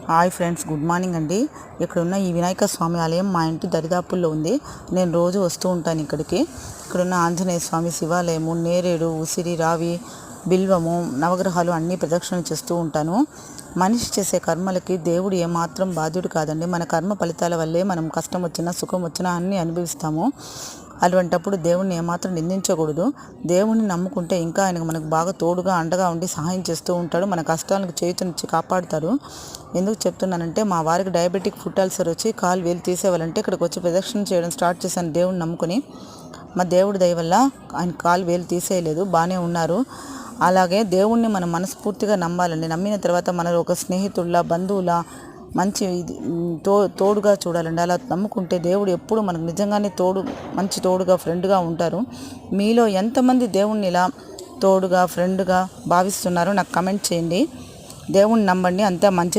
Hi friends, good morning అండి. ఇక్కడ ఉన్న ఈ వినాయక స్వామి ఆలయం మా ఇంటి దరిదాపుల్లో ఉంది. నేను రోజు వస్తూ ఉంటాను ఇక్కడికి. ఇక్కడున్న ఆంజనేయ స్వామి శివాలయము, నేరేడు, ఉసిరి, రావి, బిల్వము, నవగ్రహాలు అన్నీ ప్రదక్షిణ చేస్తూ ఉంటాను. మనిషి చేసే కర్మలకి దేవుడు ఏమాత్రం బాధ్యుడు కాదండి. మన కర్మ ఫలితాల వల్లే మనం కష్టం వచ్చినా సుఖం వచ్చినా అన్నీ అనుభవిస్తాము. అటువంటప్పుడు దేవుణ్ణి ఏమాత్రం నిందించకూడదు. దేవుణ్ణి నమ్ముకుంటే ఇంకా ఆయనకు మనకు బాగా తోడుగా అండగా ఉండి సహాయం చేస్తూ ఉంటాడు. మన కష్టాలకు చేతునిచ్చి కాపాడుతారు. ఎందుకు చెప్తున్నానంటే, మా వారికి డయాబెటిక్ ఫుట్ అల్సర్ వచ్చి కాలు వేలు తీసేవాళ్ళంటే ఇక్కడికి వచ్చి ప్రదక్షిణ చేయడం స్టార్ట్ చేశాను దేవుణ్ణి నమ్ముకొని. మా దేవుడి దయ వల్ల ఆయన కాలు వేలు తీసేయలేదు, బాగానే ఉన్నారు. అలాగే దేవుణ్ణి మనం మనస్ఫూర్తిగా నమ్మాలండి. నమ్మిన తర్వాత మనలో ఒక స్నేహితుల్లా, బంధువులా, మంచి తోడుగా చూడాలండి. అలా నమ్ముకుంటే దేవుడు ఎప్పుడు మనకు నిజంగానే మంచి తోడుగా, ఫ్రెండ్గా ఉంటారు. మీలో ఎంతమంది దేవుణ్ణి ఇలా తోడుగా, ఫ్రెండ్గా భావిస్తున్నారో నాకు కమెంట్ చేయండి. దేవుణ్ణి నమ్మండి, అంతా మంచి